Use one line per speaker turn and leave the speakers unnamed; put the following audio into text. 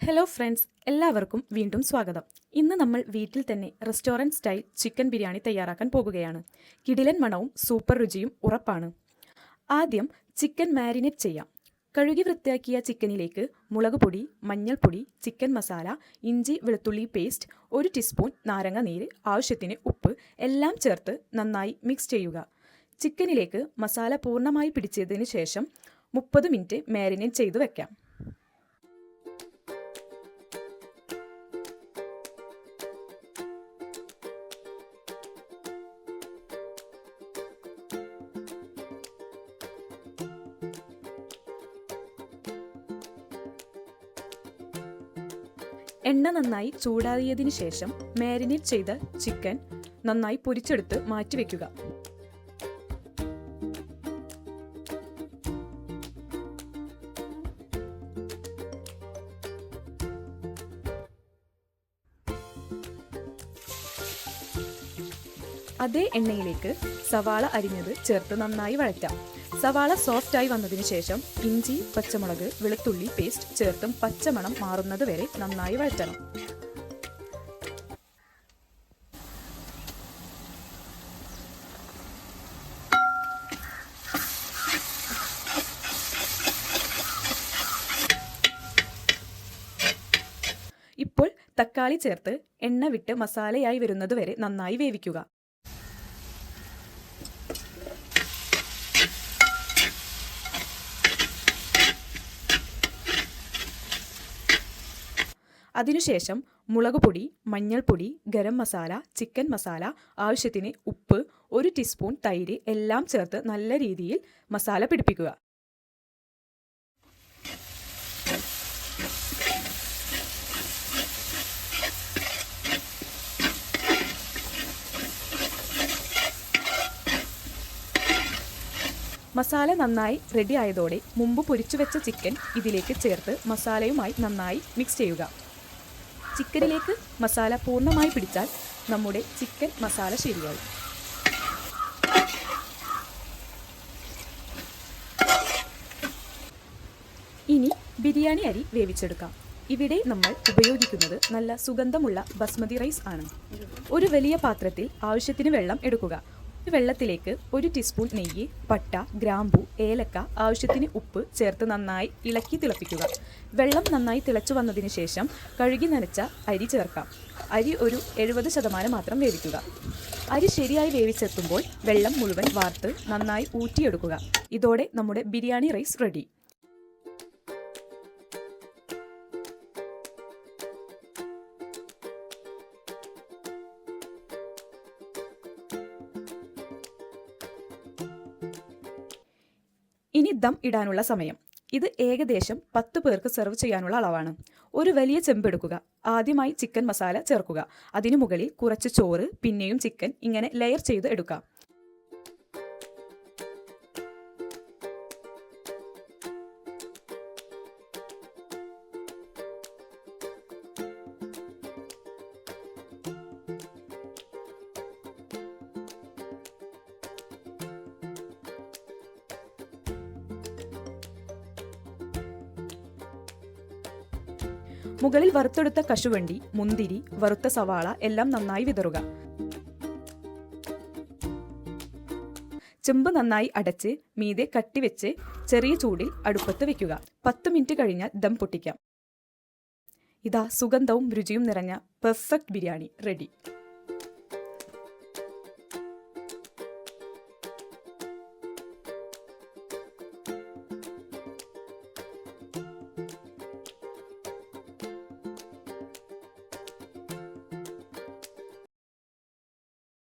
Hello friends, എല്ലാവർക്കും വീണ്ടും സ്വാഗതം. ഇന്ന് നമ്മൾ വീട്ടിൽ തന്നെ റെസ്റ്റോറൻറ്റ് സ്റ്റൈൽ ചിക്കൻ ബിരിയാണി തയ്യാറാക്കാൻ പോകുകയാണ്. കിടിലൻ മണവും സൂപ്പർ രുചിയും ഉറപ്പാണ്. ആദ്യം ചിക്കൻ മാരിനേറ്റ് ചെയ്യാം. കഴുകി വൃത്തിയാക്കിയ ചിക്കനിലേക്ക് മുളകുപൊടി, മഞ്ഞൾപ്പൊടി, ചിക്കൻ മസാല, ഇഞ്ചി വെളുത്തുള്ളി പേസ്റ്റ്, 1 ടീസ്പൂൺ നാരങ്ങ നീര്, ആവശ്യത്തിന് ഉപ്പ് എല്ലാം ചേർത്ത് നന്നായി മിക്സ് ചെയ്യുക. ചിക്കനിലേക്ക് മസാല പൂർണ്ണമായി പിടിച്ചതിന് ശേഷം 30 മിനിറ്റ് മാരിനേറ്റ് ചെയ്ത് വെക്കാം. എണ്ണ നന്നായി ചൂടാറിയതിനു ശേഷം മാരിനേറ്റ് ചെയ്ത ചിക്കൻ നന്നായി പൊരിച്ചെടുത്ത് മാറ്റിവെക്കുക. അതേ എണ്ണയിലേക്ക് സവാള അരിഞ്ഞത് ചേർത്ത് നന്നായി വഴറ്റാം. സവാള സോഫ്റ്റായി വന്നതിന് ശേഷം ഇഞ്ചി, പച്ചമുളക്, വെളുത്തുള്ളി പേസ്റ്റ് ചേർത്തും പച്ചമണം മാറുന്നത് വരെ നന്നായി വഴറ്റണം. ഇപ്പോൾ തക്കാളി ചേർത്ത് എണ്ണ വിട്ട് മസാലയായി വരുന്നത് വരെ നന്നായി വേവിക്കുക. അതിനുശേഷം മുളകുപൊടി, മഞ്ഞൾപ്പൊടി, ഗരം മസാല, ചിക്കൻ മസാല, ആവശ്യത്തിന് ഉപ്പ്, 1 ടീസ്പൂൺ തൈര് എല്ലാം ചേർത്ത് നല്ല രീതിയിൽ മസാല പിടിപ്പിക്കുക. മസാല നന്നായി റെഡി ആയതോടെ മുമ്പ് പൊരിച്ചു വെച്ച ചിക്കൻ ഇതിലേക്ക് ചേർത്ത് മസാലയുമായി നന്നായി മിക്സ് ചെയ്യുക. ചിക്കനിലേക്ക് മസാല പൂർണ്ണമായി പിടിച്ചാൽ നമ്മുടെ ചിക്കൻ മസാല ശരിയായി. ഇനി ബിരിയാണി അരി വേവിച്ചെടുക്കാം. ഇവിടെ നമ്മൾ ഉപയോഗിക്കുന്നത് നല്ല സുഗന്ധമുള്ള ബസ്മതി റൈസ് ആണ്. ഒരു വലിയ പാത്രത്തിൽ ആവശ്യത്തിന് വെള്ളം എടുക്കുക. വെള്ളത്തിലേക്ക് 1 ടീസ്പൂൺ നെയ്യ്, പട്ട, ഗ്രാമ്പു, ഏലക്ക, ആവശ്യത്തിന് ഉപ്പ് ചേർത്ത് നന്നായി ഇളക്കി തിളപ്പിക്കുക. വെള്ളം നന്നായി തിളച്ചു വന്നതിന് ശേഷം കഴുകി നനച്ച അരി ചേർക്കാം. അരി ഒരു 70% മാത്രം വേവിക്കുക. അരി ശരിയായി വേവിച്ചെത്തുമ്പോൾ വെള്ളം മുഴുവൻ വാർത്ത് നന്നായി ഊറ്റിയെടുക്കുക. ഇതോടെ നമ്മുടെ ബിരിയാണി റൈസ് റെഡി. ഇനി ദം ഇടാനുള്ള സമയം. ഇത് ഏകദേശം 10 പേർക്ക് സെർവ് ചെയ്യാനുള്ള അളവാണ്. ഒരു വലിയ ചെമ്പെടുക്കുക. ആദ്യമായി ചിക്കൻ മസാല ചേർക്കുക. അതിനു മുകളിൽ കുറച്ച് ചോറ്, പിന്നെയും ചിക്കൻ, ഇങ്ങനെ ലെയർ ചെയ്ത് എടുക്കാം. മുകളിൽ വറുത്തെടുത്ത കശുവണ്ടി, മുന്തിരി, വറുത്ത സവാള എല്ലാം നന്നായി വിതറുക. ചെമ്പ് നന്നായി അടച്ച് മീതെ കട്ടിവെച്ച് ചെറിയ ചൂടിൽ അടുപ്പത്ത് വെക്കുക. 10 മിനിറ്റ് കഴിഞ്ഞാൽ ദം പൊട്ടിക്കാം. ഇതാ സുഗന്ധവും രുചിയും നിറഞ്ഞ പെർഫെക്റ്റ് ബിരിയാണി റെഡി.